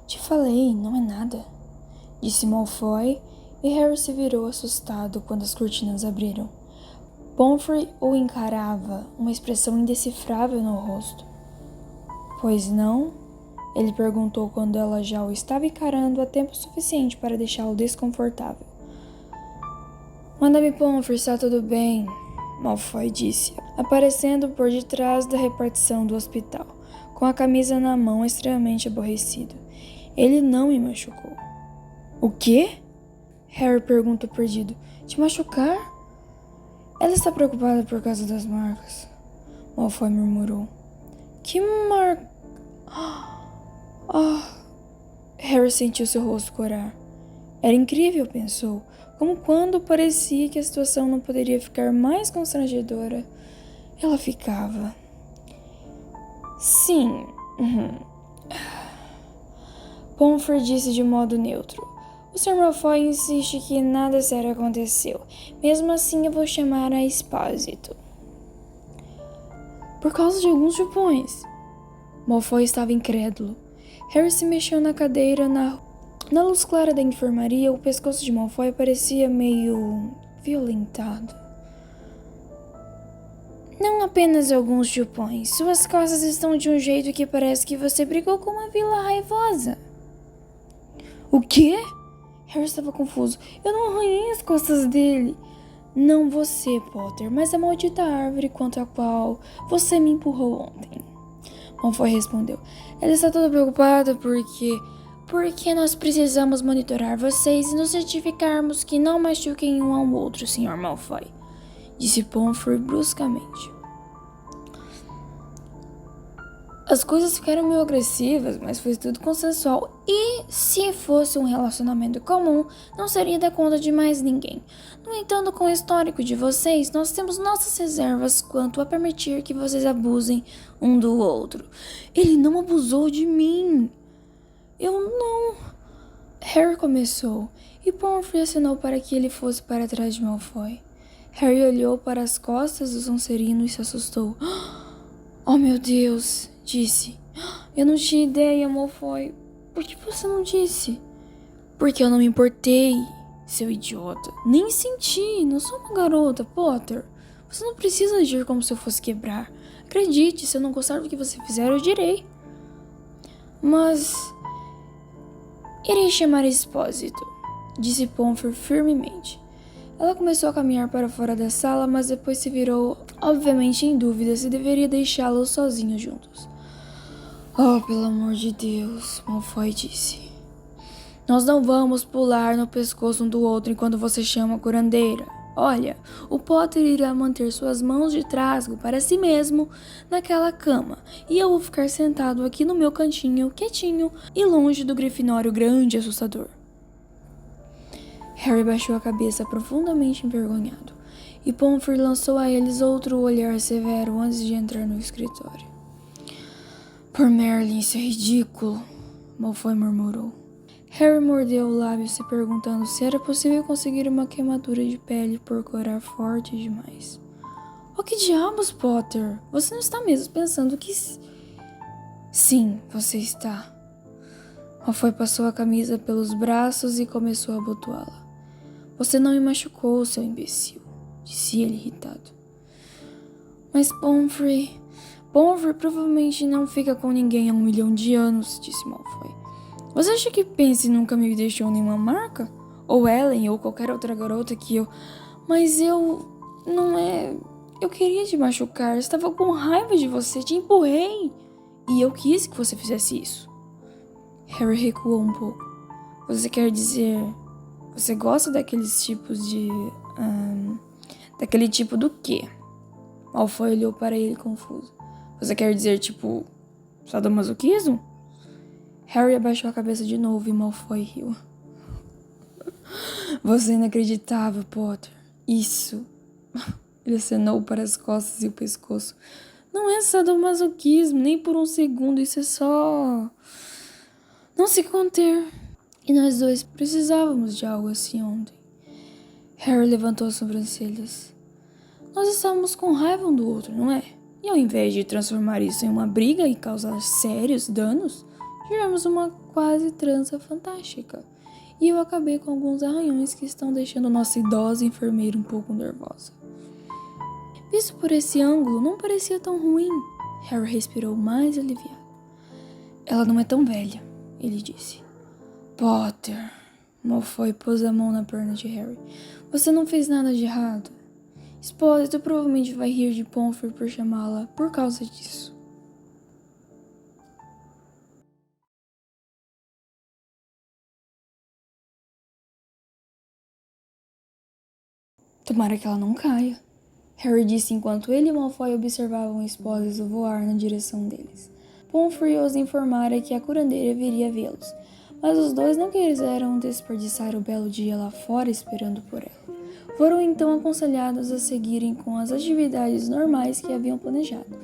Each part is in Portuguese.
Te falei, não é nada, disse Malfoy, e Harry se virou assustado quando as cortinas abriram. Pomfrey o encarava, uma expressão indecifrável no rosto. Pois não? Ele perguntou quando ela já o estava encarando há tempo suficiente para deixá-lo desconfortável. Manda-me, Pomfrey, está tudo bem, Malfoy disse, aparecendo por detrás da repartição do hospital, com a camisa na mão, extremamente aborrecido. Ele não me machucou. O quê? Harry perguntou perdido. Te machucar? Ela está preocupada por causa das marcas, Malfoy murmurou. Que marca? Harry sentiu seu rosto corar. Era incrível, pensou, como quando parecia que a situação não poderia ficar mais constrangedora, ela ficava. Sim. Pomfrey disse de modo neutro. O Sr. Malfoy insiste que nada sério aconteceu. Mesmo assim, eu vou chamar a Expósito. Por causa de alguns chupões. Malfoy estava incrédulo. Harry se mexeu na cadeira. Na luz clara da enfermaria, o pescoço de Malfoy parecia meio violentado. Não apenas alguns chupões. Suas costas estão de um jeito que parece que você brigou com uma vila raivosa. O quê? Harry estava confuso. Eu não arranhei as costas dele. Não você, Potter, mas a maldita árvore contra a qual você me empurrou ontem. Malfoy respondeu. Ela está toda preocupada porque nós precisamos monitorar vocês e nos certificarmos que não machuquem um ao outro, Sr. Malfoy, disse Pomfrey bruscamente. As coisas ficaram meio agressivas, mas foi tudo consensual. E se fosse um relacionamento comum, não seria dar conta de mais ninguém. No entanto, com o histórico de vocês, nós temos nossas reservas quanto a permitir que vocês abusem um do outro. Ele não abusou de mim. Eu não... Harry começou, e Pomfrey acenou para que ele fosse para trás de Malfoy. Harry olhou para as costas do Sonserino e se assustou. Oh, meu Deus, disse. Eu não tinha ideia, Malfoy. Por que você não disse? Porque eu não me importei, seu idiota. Nem senti, não sou uma garota, Potter. Você não precisa agir como se eu fosse quebrar. Acredite, se eu não gostar do que você fizer, eu direi. Mas... irei chamar Expósito, disse Pomfrey firmemente. Ela começou a caminhar para fora da sala, mas depois se virou, obviamente em dúvida se deveria deixá-los sozinhos juntos. Oh, pelo amor de Deus, Malfoy disse. Nós não vamos pular no pescoço um do outro enquanto você chama a curandeira. Olha, o Potter irá manter suas mãos de trasgo para si mesmo naquela cama, e eu vou ficar sentado aqui no meu cantinho, quietinho e longe do Grifinório grande e assustador. Harry baixou a cabeça profundamente envergonhado, e Pomfrey lançou a eles outro olhar severo antes de entrar no escritório. Por Merlin, isso é ridículo, Malfoy murmurou. Harry mordeu o lábio, se perguntando se era possível conseguir uma queimadura de pele por corar forte demais. Oh, que diabos, Potter? Você não está mesmo pensando que... Sim, você está. Malfoy passou a camisa pelos braços e começou a abotoá-la. Você não me machucou, seu imbecil, disse ele irritado. Mas Pomfrey provavelmente não fica com ninguém há 1 milhão de anos, disse Malfoy. Você acha que Pansy nunca me deixou nenhuma marca? Ou Ellen, ou qualquer outra garota que eu... Mas eu... não é... Eu queria te machucar, estava com raiva de você, te empurrei. E eu quis que você fizesse isso. Harry recuou um pouco. Você quer dizer... Você gosta daqueles tipos de... daquele tipo do quê? Malfoy olhou para ele confuso. Você quer dizer, tipo... sadomasoquismo? Harry abaixou a cabeça de novo e Malfoy riu. Você é inacreditável, Potter. Isso. Ele acenou para as costas e o pescoço. Não é sadomasoquismo, nem por um segundo. Isso é só... não se conter. E nós dois precisávamos de algo assim ontem. Harry levantou as sobrancelhas. Nós estávamos com raiva um do outro, não é? E ao invés de transformar isso em uma briga e causar sérios danos, tivemos uma quase transa fantástica. E eu acabei com alguns arranhões que estão deixando nossa idosa enfermeira um pouco nervosa. Visto por esse ângulo, não parecia tão ruim. Harry respirou mais aliviado. Ela não é tão velha, ele disse. Potter, Malfoy pôs a mão na perna de Harry. Você não fez nada de errado. Expósito provavelmente vai rir de Pomfrey por chamá-la por causa disso. Tomara que ela não caia, Harry disse enquanto ele e Malfoy observavam Expósito voar na direção deles. Pomfrey os informara que a curandeira viria vê-los, mas os dois não quiseram desperdiçar o belo dia lá fora esperando por ela. Foram então aconselhados a seguirem com as atividades normais que haviam planejado.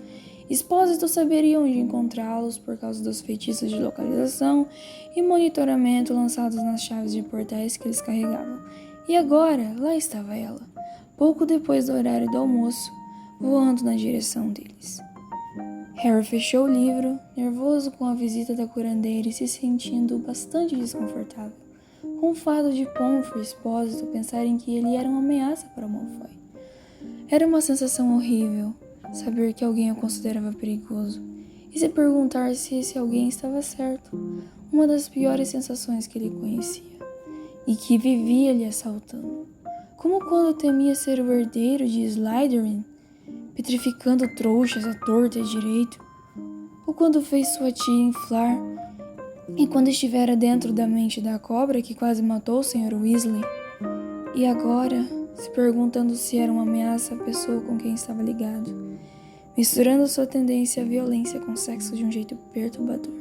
Expósito saberia onde encontrá-los por causa dos feitiços de localização e monitoramento lançados nas chaves de portais que eles carregavam. E agora, lá estava ela, pouco depois do horário do almoço, voando na direção deles. Harry fechou o livro, nervoso com a visita da curandeira e se sentindo bastante desconfortável, com o fato de Pomfrey e Expósito pensarem que ele era uma ameaça para Malfoy. Era uma sensação horrível saber que alguém o considerava perigoso e se perguntar se esse alguém estava certo, uma das piores sensações que ele conhecia, e que vivia lhe assaltando. Como quando temia ser o herdeiro de Slytherin, petrificando trouxas à torta e direito, ou quando fez sua tia inflar, e quando estivera dentro da mente da cobra que quase matou o Sr. Weasley, e agora se perguntando se era uma ameaça à pessoa com quem estava ligado, misturando sua tendência à violência com o sexo de um jeito perturbador.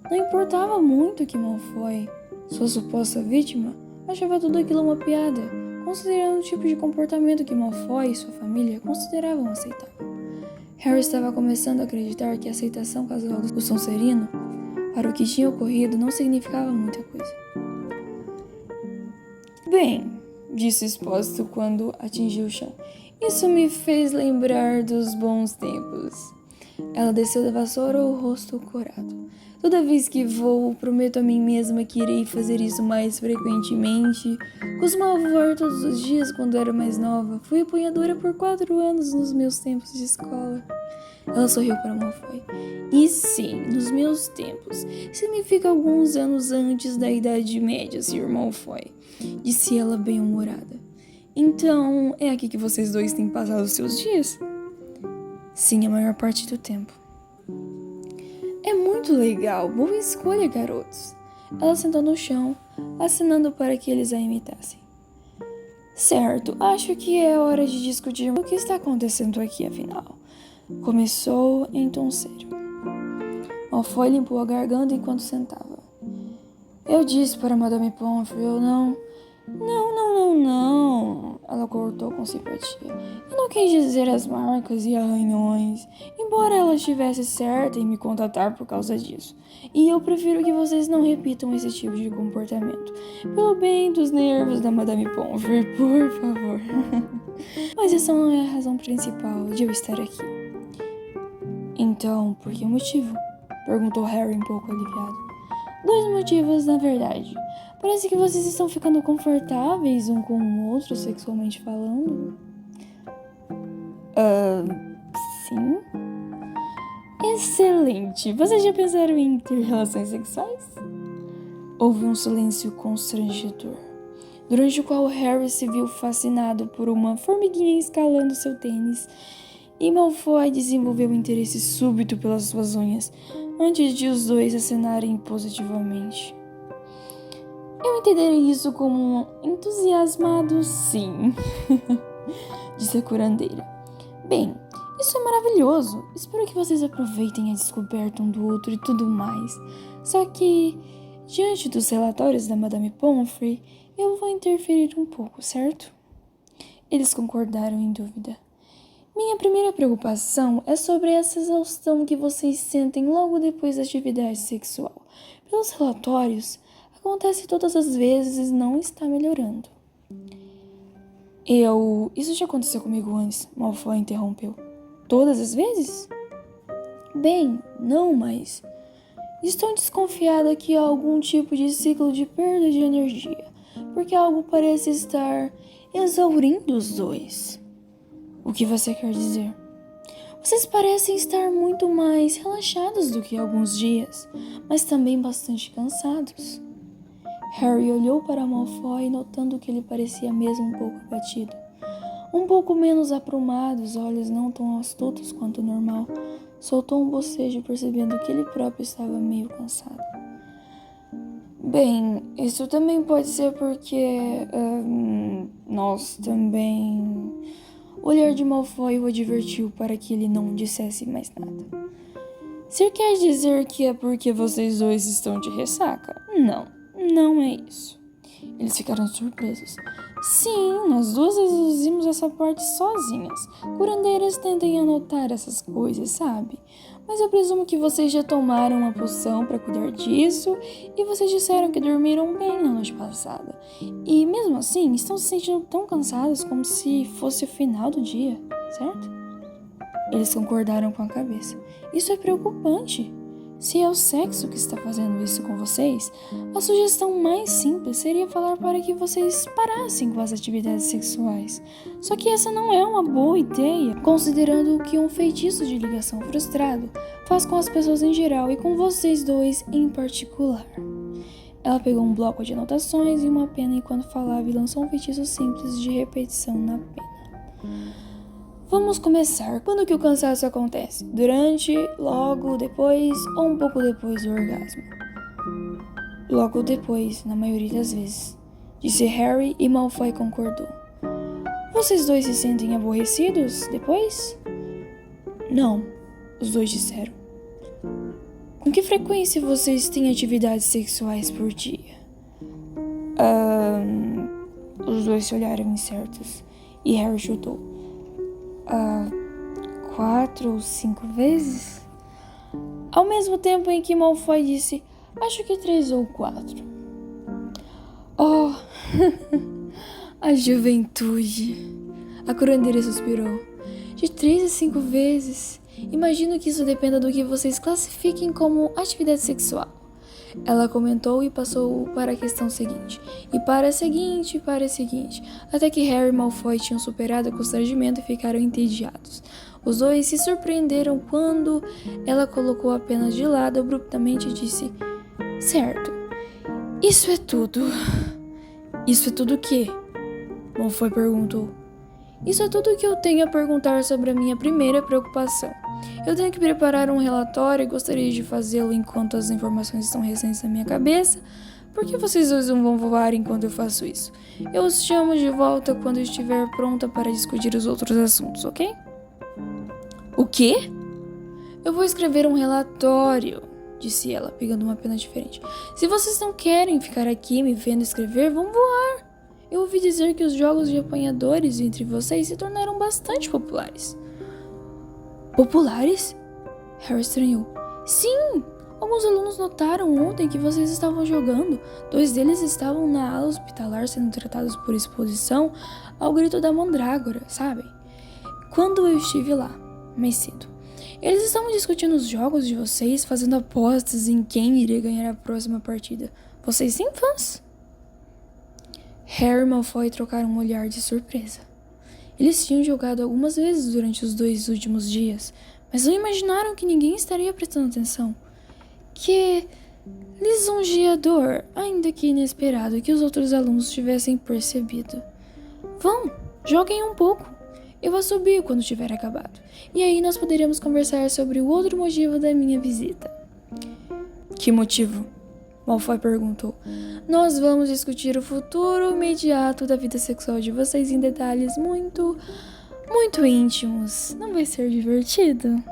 Não importava muito que Malfoy, sua suposta vítima, achava tudo aquilo uma piada, considerando o tipo de comportamento que Malfoy e sua família consideravam aceitável. Harry estava começando a acreditar que a aceitação casual do Sonserino para o que tinha ocorrido não significava muita coisa. Bem, disse Expósito quando atingiu o chão, isso me fez lembrar dos bons tempos. Ela desceu da vassoura, o rosto corado. Toda vez que vou, prometo a mim mesma que irei fazer isso mais frequentemente. Costumava voar todos os dias quando era mais nova. Fui apanhadora por 4 anos nos meus tempos de escola. Ela sorriu para Malfoy. E sim, nos meus tempos. Significa alguns anos antes da Idade Média, Sr. Malfoy, disse ela bem-humorada. Então, é aqui que vocês dois têm passado os seus dias? Sim, a maior parte do tempo. É muito legal, boa escolha, garotos. Ela sentou no chão, acenando para que eles a imitassem. Certo, acho que é hora de discutir o que está acontecendo aqui, afinal. Começou em tom sério. Malfoy limpou a garganta enquanto sentava. Eu disse para Madame Pomfrey, eu não... Não. Ela cortou com simpatia. Eu não quis dizer as marcas e arranhões, embora ela estivesse certa em me contatar por causa disso. E eu prefiro que vocês não repitam esse tipo de comportamento. Pelo bem dos nervos da Madame Pomfrey, por favor. Mas essa não é a razão principal de eu estar aqui. Então, por que motivo? Perguntou Harry um pouco aliviado. 2 motivos, na verdade. Parece que vocês estão ficando confortáveis um com o outro, sexualmente falando. Sim? Excelente! Vocês já pensaram em ter relações sexuais? Houve um silêncio constrangedor, durante o qual Harry se viu fascinado por uma formiguinha escalando seu tênis, e Malfoy desenvolveu um interesse súbito pelas suas unhas, antes de os dois acenarem positivamente. Eu entenderia isso como um entusiasmado sim, disse a curandeira. Bem, isso é maravilhoso. Espero que vocês aproveitem a descoberta um do outro e tudo mais. Só que, diante dos relatórios da Madame Pomfrey, eu vou interferir um pouco, certo? Eles concordaram em dúvida. Minha primeira preocupação é sobre essa exaustão que vocês sentem logo depois da atividade sexual. Pelos relatórios, acontece todas as vezes e não está melhorando. Isso já aconteceu comigo antes, Malfoy interrompeu. Todas as vezes? Bem, não, mas... Estou desconfiada que há algum tipo de ciclo de perda de energia, porque algo parece estar exaurindo os dois. O que você quer dizer? Vocês parecem estar muito mais relaxados do que alguns dias, mas também bastante cansados. Harry olhou para Malfoy, notando que ele parecia mesmo um pouco abatido. Um pouco menos aprumado, os olhos não tão astutos quanto o normal. Soltou um bocejo, percebendo que ele próprio estava meio cansado. Bem, isso também pode ser porque nós também... O olhar de Malfoy o advertiu para que ele não dissesse mais nada. Você quer dizer que é porque vocês dois estão de ressaca? Não, não é isso. Eles ficaram surpresos. Sim, nós duas deduzimos essa parte sozinhas. Curandeiras tendem a notar essas coisas, sabe? Mas eu presumo que vocês já tomaram uma poção para cuidar disso e vocês disseram que dormiram bem na noite passada. E mesmo assim, estão se sentindo tão cansados como se fosse o final do dia, certo? Eles concordaram com a cabeça. Isso é preocupante. Se é o sexo que está fazendo isso com vocês, a sugestão mais simples seria falar para que vocês parassem com as atividades sexuais. Só que essa não é uma boa ideia, considerando o que um feitiço de ligação frustrado faz com as pessoas em geral e com vocês dois em particular. Ela pegou um bloco de anotações e uma pena enquanto falava e lançou um feitiço simples de repetição na pena. Vamos começar. Quando que o cansaço acontece? Durante, logo depois ou um pouco depois do orgasmo? Logo depois, na maioria das vezes, disse Harry e Malfoy concordou. Vocês dois se sentem aborrecidos depois? Não, os dois disseram. Com que frequência vocês têm atividades sexuais por dia? Os dois se olharam incertos e Harry chutou. 4 ou 5 vezes? Ao mesmo tempo em que Malfoy disse, acho que 3 ou 4. Oh, a juventude! A curandeira suspirou. De 3 a 5 vezes. Imagino que isso dependa do que vocês classifiquem como atividade sexual. Ela comentou e passou para a questão seguinte. E para a seguinte, até que Harry e Malfoy tinham superado o constrangimento e ficaram entediados. Os dois se surpreenderam quando ela colocou a pena de lado abruptamente e disse: Certo, isso é tudo. Isso é tudo o quê? Malfoy perguntou. Isso é tudo o que eu tenho a perguntar sobre a minha primeira preocupação. Eu tenho que preparar um relatório e gostaria de fazê-lo enquanto as informações estão recentes na minha cabeça. Por que vocês dois não vão voar enquanto eu faço isso? Eu os chamo de volta quando estiver pronta para discutir os outros assuntos, ok? O quê? Eu vou escrever um relatório, disse ela, pegando uma pena diferente. Se vocês não querem ficar aqui me vendo escrever, vão voar. Eu ouvi dizer que os jogos de apanhadores entre vocês se tornaram bastante populares. Populares? Harry estranhou. Sim! Alguns alunos notaram ontem que vocês estavam jogando. 2 deles estavam na ala hospitalar sendo tratados por exposição ao grito da mandrágora, sabem? Quando eu estive lá, mais cedo. Eles estavam discutindo os jogos de vocês, fazendo apostas em quem iria ganhar a próxima partida. Vocês têm fãs? Harry e Malfoy trocaram um olhar de surpresa. Eles tinham jogado algumas vezes durante os 2 últimos dias, mas não imaginaram que ninguém estaria prestando atenção. Que lisonjeador, ainda que inesperado, que os outros alunos tivessem percebido. Vão, joguem um pouco. Eu vou subir quando tiver acabado. E aí nós poderemos conversar sobre o outro motivo da minha visita. Que motivo? Malfoy perguntou. Nós vamos discutir o futuro imediato da vida sexual de vocês em detalhes muito íntimos. Não vai ser divertido?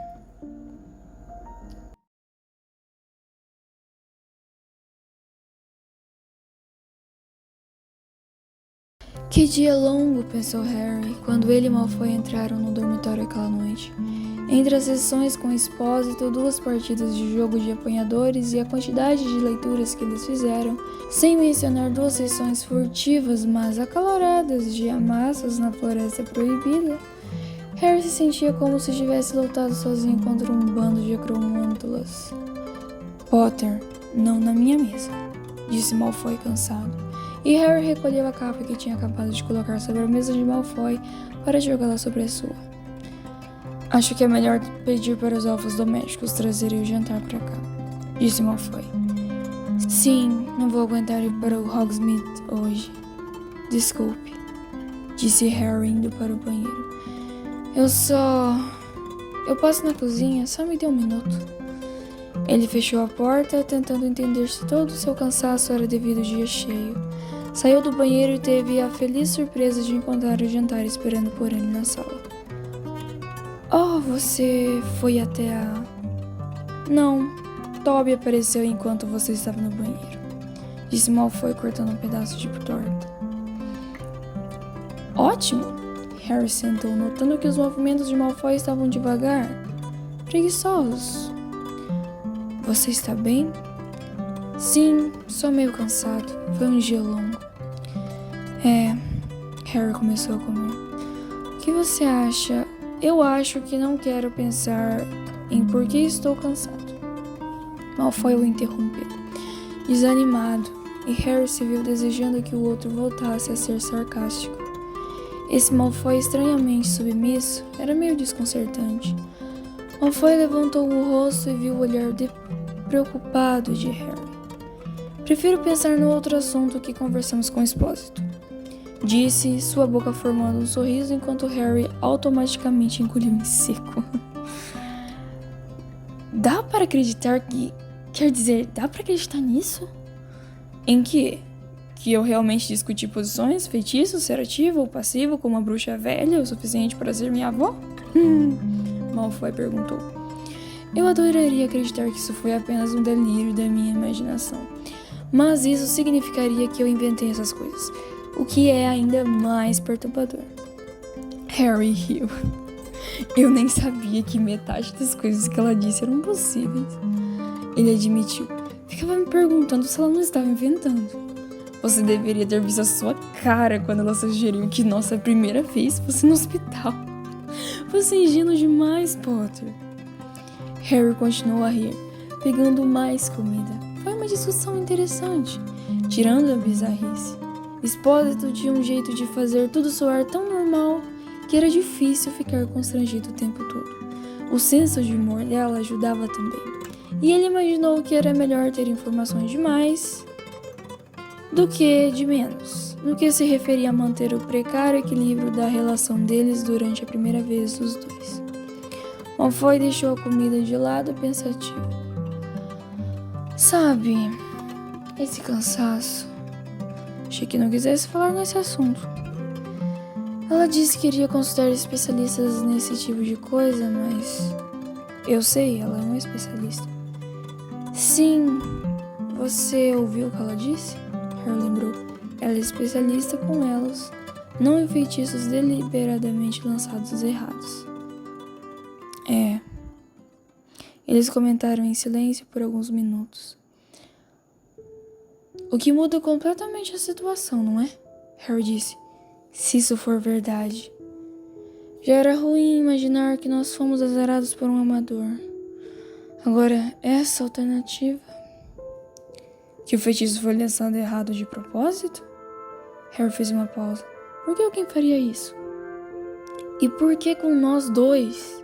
Que dia longo, pensou Harry, quando ele e Malfoy entraram no dormitório aquela noite. Entre as sessões com Expósito, 2 partidas de jogo de apanhadores e a quantidade de leituras que eles fizeram, sem mencionar 2 sessões furtivas, mas acaloradas de amassas na Floresta Proibida, Harry se sentia como se estivesse lutado sozinho contra um bando de acromântulas. Potter, não na minha mesa, disse Malfoy cansado, e Harry recolheu a capa que tinha acabado de colocar sobre a mesa de Malfoy para jogá-la sobre a sua. Acho que é melhor pedir para os elfos domésticos trazerem o jantar para cá, disse Malfoy. Sim, não vou aguentar ir para o Hogsmeade hoje. Desculpe, disse Harry indo para o banheiro. Eu passo na cozinha, só me dê um minuto. Ele fechou a porta, tentando entender se todo o seu cansaço era devido ao dia cheio. Saiu do banheiro e teve a feliz surpresa de encontrar o jantar esperando por ele na sala. Oh, você foi até a... Não, Toby apareceu enquanto você estava no banheiro, disse Malfoy cortando um pedaço de torta. Ótimo! Harry sentou, notando que os movimentos de Malfoy estavam devagar, preguiçosos. Você está bem? Sim, só meio cansado. Foi um dia longo. Harry começou a comer. O que você acha? Eu acho que não quero pensar em por que estou cansado. Malfoy o interrompeu, desanimado, e Harry se viu desejando que o outro voltasse a ser sarcástico. Esse Malfoy estranhamente submisso era meio desconcertante. Malfoy levantou o rosto e viu o olhar preocupado de Harry. Prefiro pensar no outro assunto que conversamos com o Expósito, disse, sua boca formando um sorriso enquanto Harry automaticamente engoliu em seco. Dá para acreditar que... Quer dizer, dá para acreditar nisso? Em quê? Que eu realmente discuti posições, feitiços, ser ativo ou passivo com uma bruxa velha o suficiente para ser minha avó? Malfoy perguntou. Eu adoraria acreditar que isso foi apenas um delírio da minha imaginação. Mas isso significaria que eu inventei essas coisas, o que é ainda mais perturbador. Harry riu. Eu nem sabia que metade das coisas que ela disse eram possíveis. Ele admitiu. Ficava me perguntando se ela não estava inventando. Você deveria ter visto a sua cara quando ela sugeriu que nossa primeira vez fosse no hospital. Você é ingênuo demais, Potter. Harry continuou a rir, pegando mais comida. Foi uma discussão interessante, tirando a bizarrice. Expósito tinha um jeito de fazer tudo soar tão normal que era difícil ficar constrangido o tempo todo. O senso de humor dela ajudava também. E ele imaginou que era melhor ter informações demais do que de menos, no que se referia a manter o precário equilíbrio da relação deles durante a primeira vez dos dois. Malfoy deixou a comida de lado pensativo. Sabe, esse cansaço... Achei que não quisesse falar nesse assunto. Ela disse que iria consultar especialistas nesse tipo de coisa, mas... Eu sei, ela é uma especialista. Sim, você ouviu o que ela disse? Harry lembrou. Ela é especialista com elos, não em feitiços deliberadamente lançados errados. Eles comentaram em silêncio por alguns minutos. O que muda completamente a situação, não é? Harry disse. Se isso for verdade. Já era ruim imaginar que nós fomos azarados por um amador. Agora, essa alternativa... Que o feitiço foi lançado errado de propósito? Harry fez uma pausa. Por que alguém faria isso? E por que com nós dois?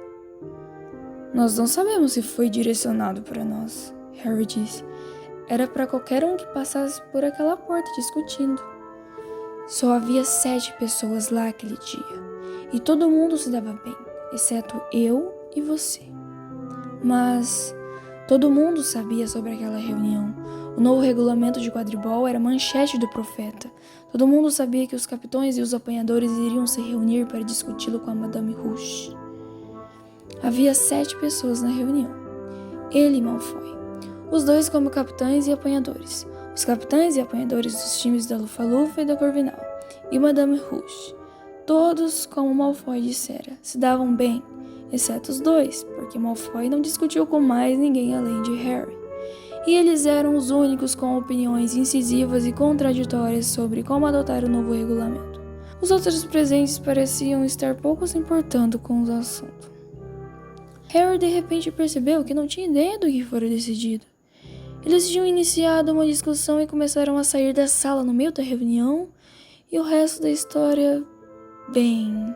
Nós não sabemos se foi direcionado para nós, Harry disse. Era para qualquer um que passasse por aquela porta discutindo. Só havia 7 pessoas lá aquele dia. E todo mundo se dava bem, exceto eu e você. Mas todo mundo sabia sobre aquela reunião. O novo regulamento de quadribol era manchete do profeta. Todo mundo sabia que os capitães e os apanhadores iriam se reunir para discuti-lo com a Madame Rouge. Havia 7 pessoas na reunião. Ele e Malfoy. Os dois como capitães e apanhadores. Os capitães e apanhadores dos times da Lufa-Lufa e da Corvinal. E Madame Rouge. Todos, como Malfoy dissera, se davam bem, exceto os dois, porque Malfoy não discutiu com mais ninguém além de Harry. E eles eram os únicos com opiniões incisivas e contraditórias sobre como adotar o novo regulamento. Os outros presentes pareciam estar pouco se importando com o assunto. Harry de repente percebeu que não tinha ideia do que fora decidido. Eles tinham iniciado uma discussão e começaram a sair da sala no meio da reunião, e o resto da história, bem...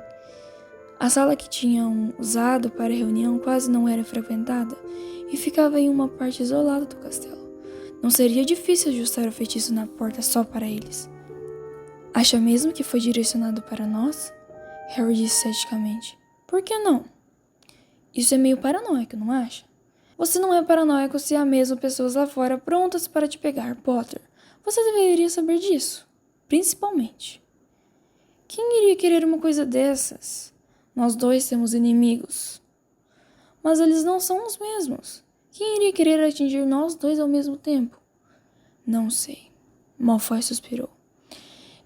A sala que tinham usado para a reunião quase não era frequentada e ficava em uma parte isolada do castelo. Não seria difícil ajustar o feitiço na porta só para eles. Acha mesmo que foi direcionado para nós? Harry disse ceticamente. Por que não? Isso é meio paranoico, não acha? Você não é paranoico se há mesmo pessoas lá fora prontas para te pegar, Potter. Você deveria saber disso. Principalmente. Quem iria querer uma coisa dessas? Nós dois temos inimigos. Mas eles não são os mesmos. Quem iria querer atingir nós dois ao mesmo tempo? Não sei. Malfoy suspirou.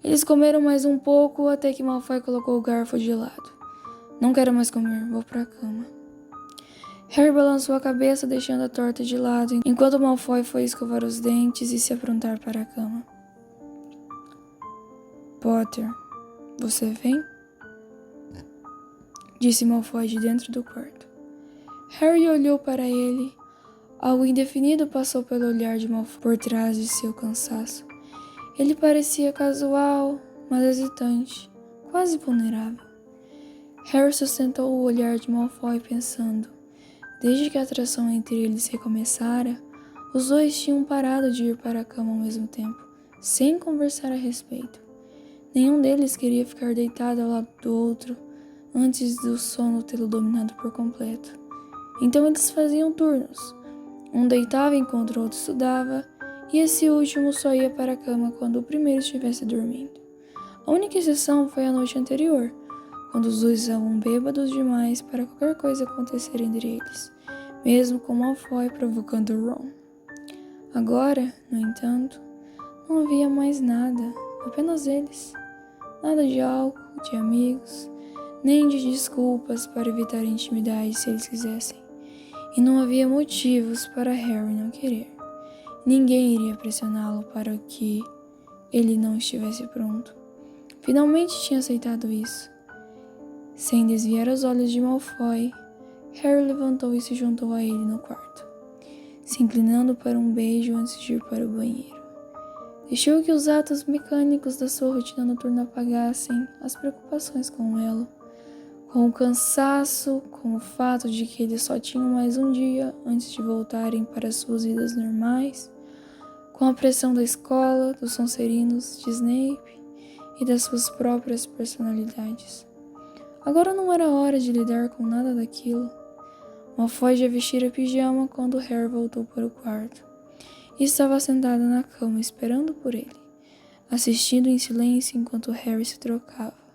Eles comeram mais um pouco até que Malfoy colocou o garfo de lado. Não quero mais comer, vou para a cama. Harry balançou a cabeça, deixando a torta de lado, enquanto Malfoy foi escovar os dentes e se aprontar para a cama. Potter, você vem? Disse Malfoy de dentro do quarto. Harry olhou para ele. Algo indefinido passou pelo olhar de Malfoy por trás de seu cansaço. Ele parecia casual, mas hesitante, quase vulnerável. Harry sustentou o olhar de Malfoy pensando. Desde que a atração entre eles recomeçara, os dois tinham parado de ir para a cama ao mesmo tempo, sem conversar a respeito. Nenhum deles queria ficar deitado ao lado do outro antes do sono tê-lo dominado por completo. Então eles faziam turnos. Um deitava enquanto o outro estudava, e esse último só ia para a cama quando o primeiro estivesse dormindo. A única exceção foi a noite anterior, quando os dois estavam bêbados demais para qualquer coisa acontecer entre eles, mesmo com Malfoy provocando Ron. Agora, no entanto, não havia mais nada, apenas eles. Nada de álcool, de amigos, nem de desculpas para evitar intimidade se eles quisessem. E não havia motivos para Harry não querer. Ninguém iria pressioná-lo para que ele não estivesse pronto. Finalmente tinha aceitado isso. Sem desviar os olhos de Malfoy, Harry levantou e se juntou a ele no quarto, se inclinando para um beijo antes de ir para o banheiro. Deixou que os atos mecânicos da sua rotina noturna apagassem as preocupações com ela, com o cansaço, com o fato de que eles só tinham mais um dia antes de voltarem para suas vidas normais, com a pressão da escola, dos Sonserinos, de Snape e das suas próprias personalidades. Agora não era hora de lidar com nada daquilo. Malfoy já vestira pijama quando Harry voltou para o quarto e estava sentada na cama esperando por ele, assistindo em silêncio enquanto Harry se trocava.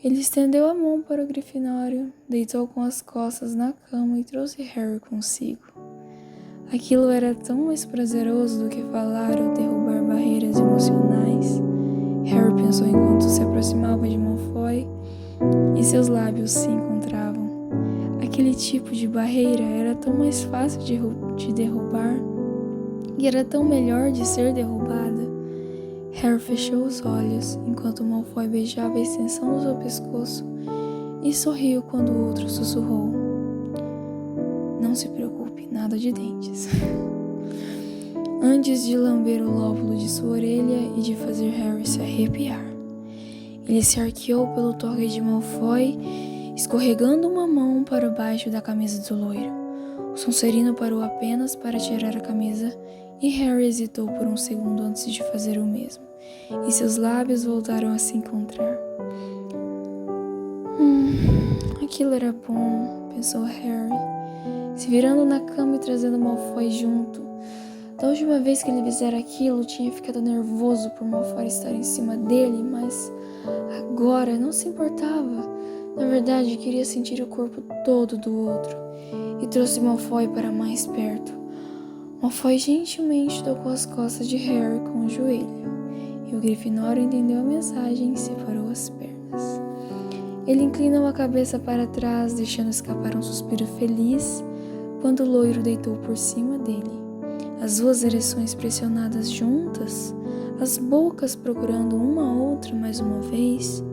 Ele estendeu a mão para o Grifinório, deitou com as costas na cama e trouxe Harry consigo. Aquilo era tão mais prazeroso do que falar ou derrubar barreiras emocionais. Harry pensou enquanto se aproximava de Malfoy e seus lábios se encontravam. Aquele tipo de barreira era tão mais fácil de derrubar e era tão melhor de ser derrubada. Harry fechou os olhos enquanto Malfoy beijava a extensão do seu pescoço e sorriu quando o outro sussurrou. Não se preocupe, nada de dentes. Antes de lamber o lóbulo de sua orelha e de fazer Harry se arrepiar. Ele se arqueou pelo toque de Malfoy, escorregando uma mão para baixo da camisa do loiro. O Sonserino parou apenas para tirar a camisa e Harry hesitou por um segundo antes de fazer o mesmo, e seus lábios voltaram a se encontrar. Aquilo era bom, pensou Harry, se virando na cama e trazendo Malfoy junto. Da última vez que ele fizera aquilo, tinha ficado nervoso por Malfoy estar em cima dele, mas agora não se importava. Na verdade, queria sentir o corpo todo do outro e trouxe Malfoy para mais perto. Malfoy gentilmente tocou as costas de Harry com o joelho e o Grifinório entendeu a mensagem e separou as pernas. Ele inclinou a cabeça para trás, deixando escapar um suspiro feliz quando o loiro deitou por cima dele. As duas ereções pressionadas juntas, as bocas procurando uma a outra mais uma vez.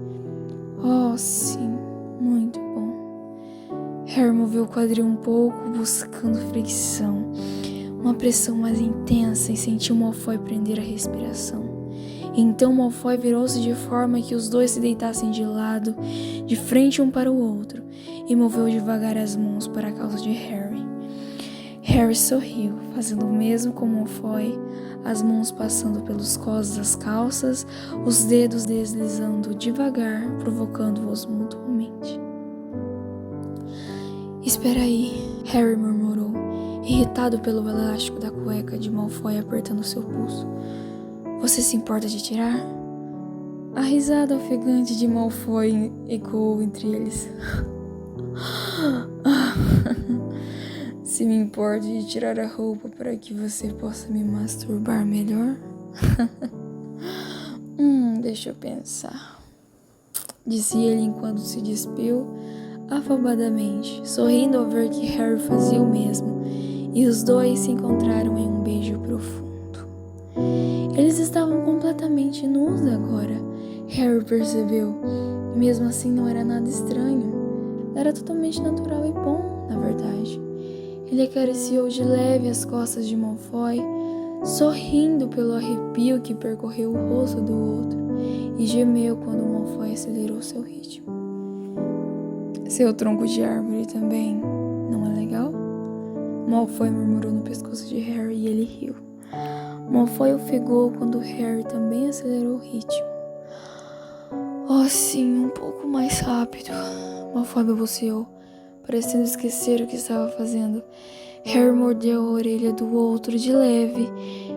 Oh, sim, muito bom. Harry moveu o quadril um pouco, buscando fricção. uma pressão mais intensa e sentiu Malfoy prender a respiração. Então Malfoy virou-se de forma que os dois se deitassem de lado, de frente um para o outro, e moveu devagar as mãos para a calça de Harry. Harry sorriu, fazendo o mesmo com Malfoy, as mãos passando pelos cós das calças, os dedos deslizando devagar, provocando-os mutuamente. "Espera aí", Harry murmurou, irritado pelo elástico da cueca de Malfoy apertando seu pulso. "Você se importa de tirar?" A risada ofegante de Malfoy ecoou entre eles. "Se me importa de tirar a roupa para que você possa me masturbar melhor?" Deixa eu pensar", disse ele enquanto se despiu afobadamente, sorrindo ao ver que Harry fazia o mesmo, e os dois se encontraram em um beijo profundo. Eles estavam completamente nus agora, Harry percebeu, e mesmo assim não era nada estranho. Era totalmente natural e bom, na verdade. Ele acariciou de leve as costas de Malfoy, sorrindo pelo arrepio que percorreu o rosto do outro, e gemeu quando Malfoy acelerou seu ritmo. "Seu tronco de árvore também não é legal?" Malfoy murmurou no pescoço de Harry e ele riu. Malfoy ofegou quando Harry também acelerou o ritmo. "Oh, sim, um pouco mais rápido", Malfoy balbuciou, parecendo esquecer o que estava fazendo. Harry mordeu a orelha do outro de leve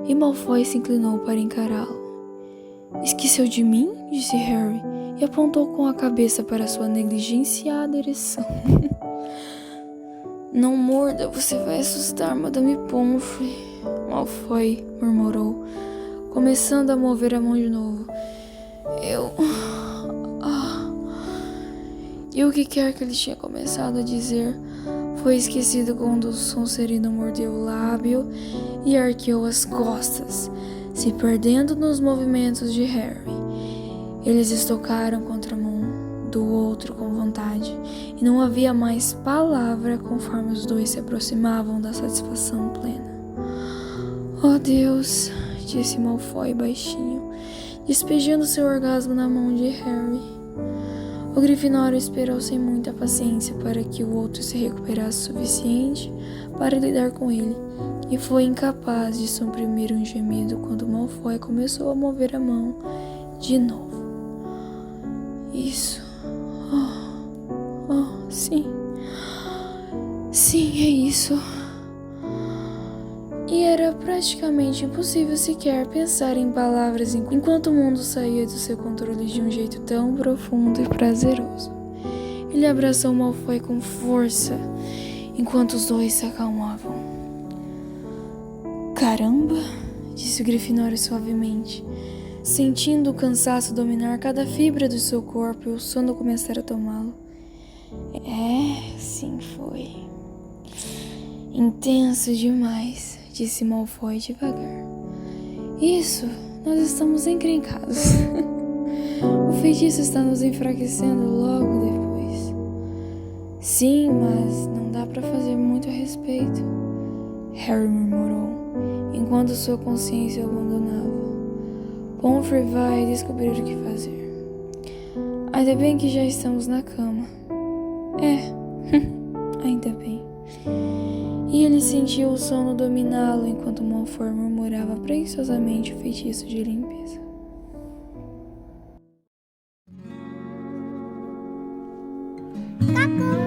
e Malfoy se inclinou para encará-lo. "Esqueceu de mim?", disse Harry, e apontou com a cabeça para sua negligenciada ereção. "Não morda, você vai assustar Madame Pomfrey", Malfoy murmurou, começando a mover a mão de novo. E o que quer que ele tinha começado a dizer foi esquecido quando o Sonserino mordeu o lábio e arqueou as costas, se perdendo nos movimentos de Harry. Eles estocaram contra a mão do outro com vontade, e não havia mais palavra conforme os dois se aproximavam da satisfação plena. "Oh, Deus", disse Malfoy baixinho, despejando seu orgasmo na mão de Harry. O Grifinório esperou sem muita paciência para que o outro se recuperasse o suficiente para lidar com ele, e foi incapaz de suprimir um gemido quando Malfoy começou a mover a mão de novo. "Isso. Sim. Sim, é isso." E era praticamente impossível sequer pensar em palavras enquanto o mundo saía do seu controle de um jeito tão profundo e prazeroso. Ele abraçou Malfoy com força, enquanto os dois se acalmavam. "Caramba", disse o Grifinório suavemente, sentindo o cansaço dominar cada fibra do seu corpo e o sono começar a tomá-lo. Sim foi. "Intenso demais", disse Malfoy devagar. "Isso, nós estamos encrencados." "O feitiço está nos enfraquecendo logo depois." "Sim, mas não dá para fazer muito a respeito", Harry murmurou, enquanto sua consciência o abandonava. "Pomfrey vai descobrir o que fazer. Ainda bem que já estamos na cama." Ainda bem." E ele sentiu o sono dominá-lo enquanto Malfoy murmurava preguiçosamente o feitiço de limpeza. Cacau.